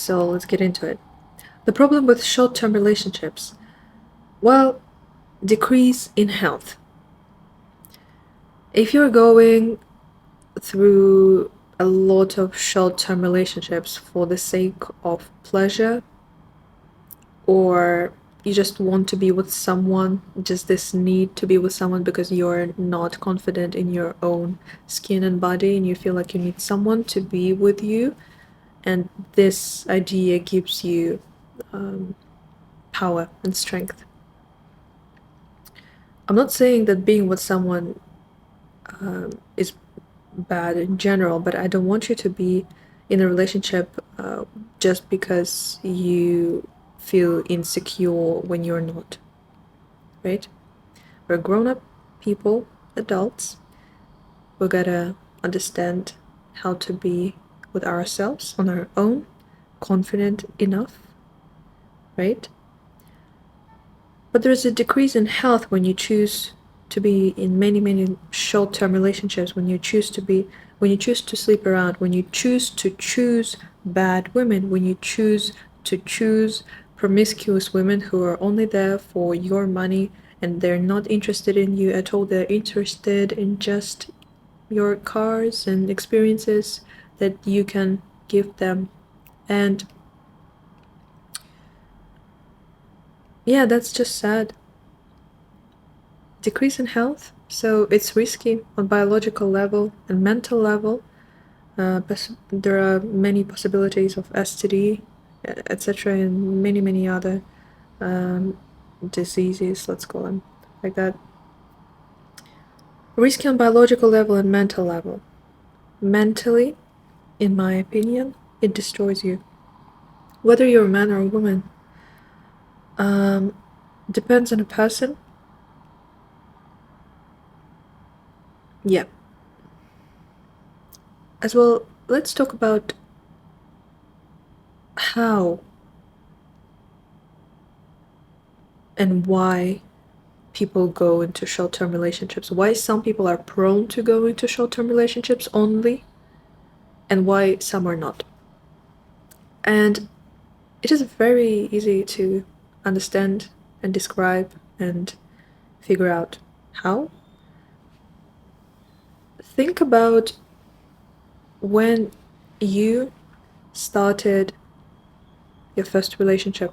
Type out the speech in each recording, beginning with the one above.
So let's get into it. The problem with short-term relationships. Well, decrease in health. If you're going through a lot of short-term relationships for the sake of pleasure, or you just want to be with someone, just this need to be with someone because you're not confident in your own skin and body and you feel like you need someone to be with you, and this idea gives you power and strength. I'm not saying that being with someone is bad in general, but I don't want you to be in a relationship just because you feel insecure when you're not, right? We're grown-up people, adults. We gotta understand how to be with ourselves on our own, confident enough, right? But there's a decrease in health when you choose to be in many short-term relationships, when you choose to sleep around, when you choose bad women, when you choose promiscuous women who are only there for your money and they're not interested in you at all. They're interested in just your cars and experiences that you can give them. And yeah, that's just sad. Decrease in health, so it's risky on biological level and mental level. There are many possibilities of STD, etc., and many other diseases, let's call them like that. Risky on biological level and mental level. Mentally, in my opinion, it destroys you. Whether you're a man or a woman, depends on a person. Yeah. As well, let's talk about how and why people go into short-term relationships, why some people are prone to go into short-term relationships only, and why some are not. And it is very easy to understand and describe and figure out how. Think about when you started your first relationship.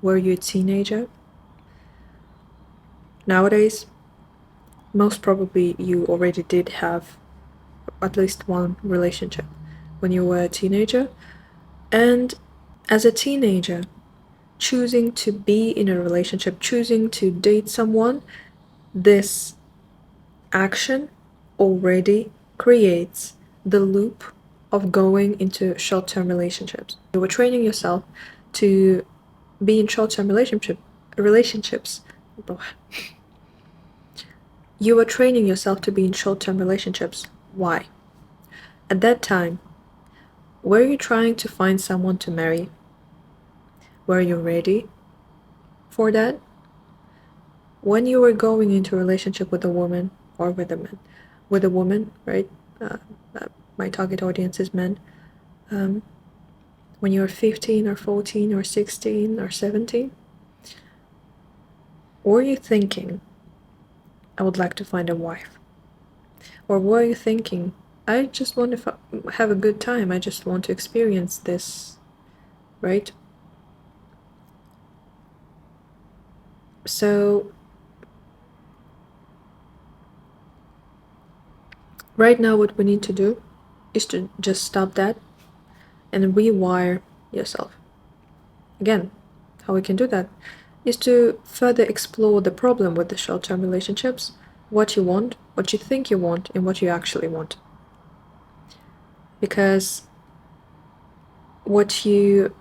Were you a teenager? Nowadays, most probably you already did have at least one relationship when you were a teenager. And as a teenager, choosing to be in a relationship, choosing to date someone, this action already creates the loop of going into short-term relationships. You were training yourself to be in short-term relationships. You were training yourself to be in short-term relationships. Why? At that time, were you trying to find someone to marry? Were you ready for that? When you were going into a relationship with a woman or with a man, with a woman, right? Uh, my target audience is men. When you're 15 or 14 or 16 or 17, were you thinking, I would like to find a wife? Or were you thinking, I just want to have a good time, I just want to experience this, right? So right now what we need to do is to just stop that and rewire yourself. Again, how we can do that is to further explore the problem with the short-term relationships, what you want, what you think you want, and what you actually want. Because what you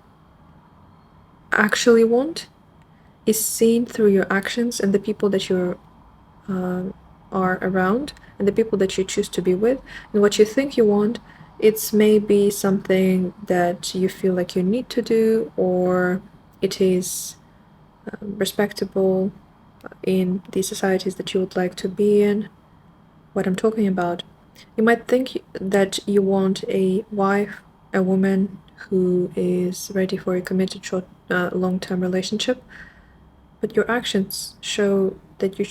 actually want is seen through your actions and the people that you are around and the people that you choose to be with. And what you think you want, it's maybe something that you feel like you need to do, or it is respectable in the societies that you would like to be in. What I'm talking about. You might think that you want a wife, a woman who is ready for a committed long-term relationship, but your actions show that you're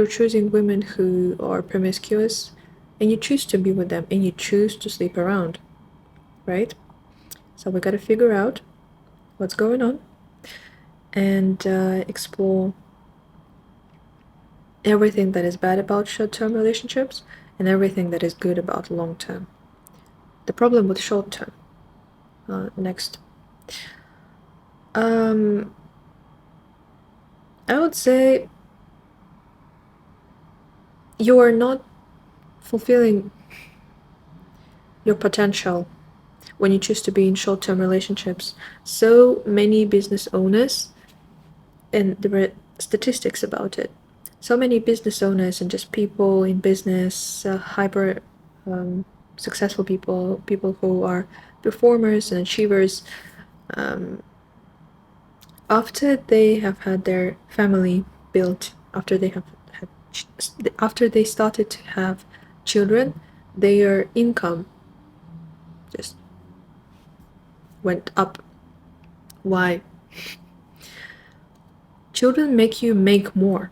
choosing women who are promiscuous, and you choose to be with them, and you choose to sleep around, right? So we got to figure out what's going on and explore everything that is bad about short-term relationships and everything that is good about long-term. The problem with short-term. Next. I would say you are not fulfilling your potential when you choose to be in short-term relationships. So many business owners, and there were statistics about it, so many business owners and just people in business, hyper successful people who are performers and achievers, after they have had their family built, after they started to have children, their income just went up. Why? Children make you make more.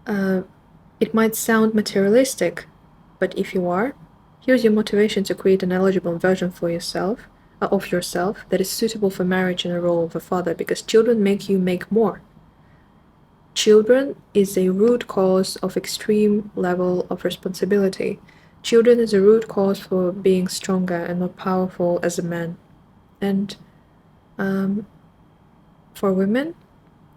It might sound materialistic, but if you are, here's your motivation to create an eligible version for yourself, of yourself, that is suitable for marriage and a role of a father, because children make you make more. Children is a root cause of extreme level of responsibility. Children is a root cause for being stronger and more powerful as a man. And for women,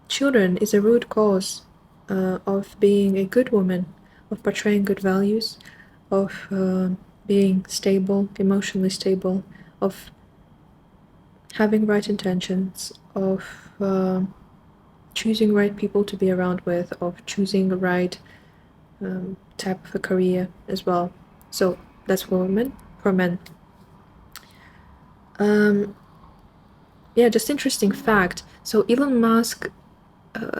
children is a root cause of being a good woman, of portraying good values, of being stable, emotionally stable, of having right intentions, of choosing right people to be around with, of choosing the right type of a career as well. So that's for women. For men, yeah, just interesting fact. So Elon Musk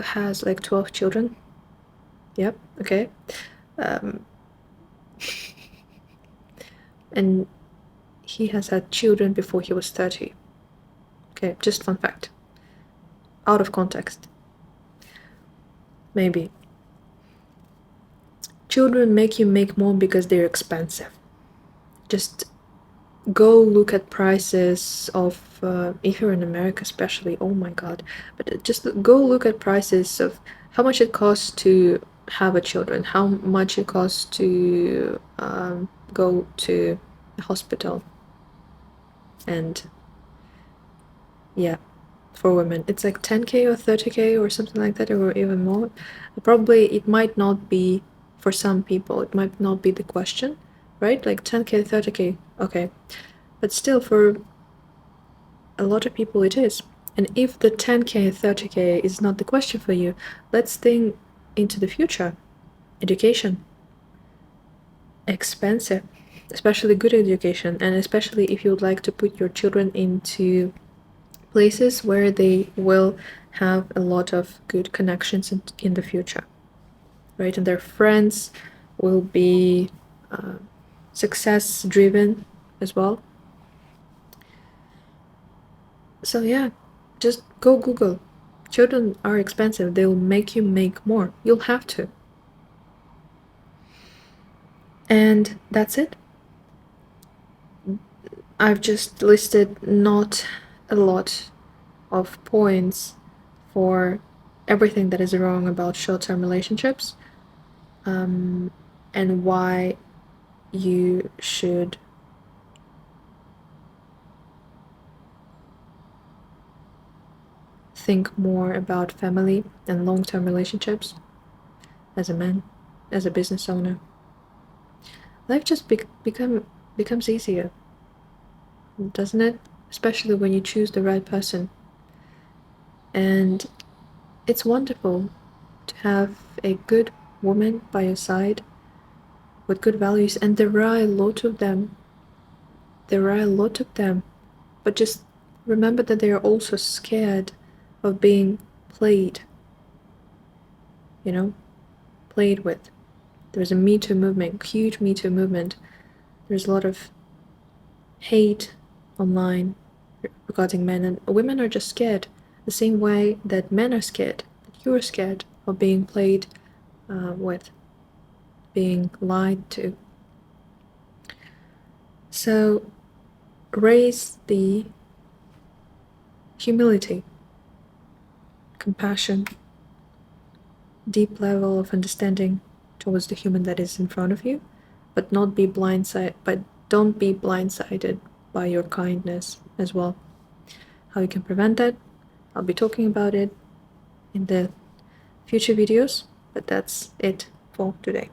has like 12 children. Yep, okay. And he has had children before he was 30. Okay, just fun fact. Out of context. Maybe. Children make you make more because they're expensive. Just go look at prices of, if you're in America especially, oh my god, but just go look at prices of how much it costs to have a children, how much it costs to go to a hospital. And yeah, for women it's like 10k or 30k or something like that, or even more. Probably it might not be, for some people it might not be the question, right? Like 10k, 30k, okay, but still for a lot of people it is. And if the 10k, 30k is not the question for you, let's think into the future. Education. Expensive, especially good education, and especially if you would like to put your children into places where they will have a lot of good connections in the future, right? And their friends will be success driven as well. So yeah, just go Google. Children are expensive. They'll make you make more. You'll have to. And that's it. I've just listed not a lot of points for everything that is wrong about short-term relationships, and why you should think more about family and long-term relationships as a man, as a business owner. Life just becomes easier, doesn't it? Especially when you choose the right person. And it's wonderful to have a good woman by your side with good values, and there are a lot of them. There are a lot of them, but just remember that they are also scared of being played, played with. There's a Me Too movement, huge Me Too movement. There's a lot of hate online regarding men, and women are just scared the same way that men are scared, that you're scared of being played with, being lied to. So raise the humility, compassion, deep level of understanding towards the human that is in front of you, but don't be blindsided by your kindness as well. How you can prevent that, I'll be talking about it in the future videos, but that's it for today.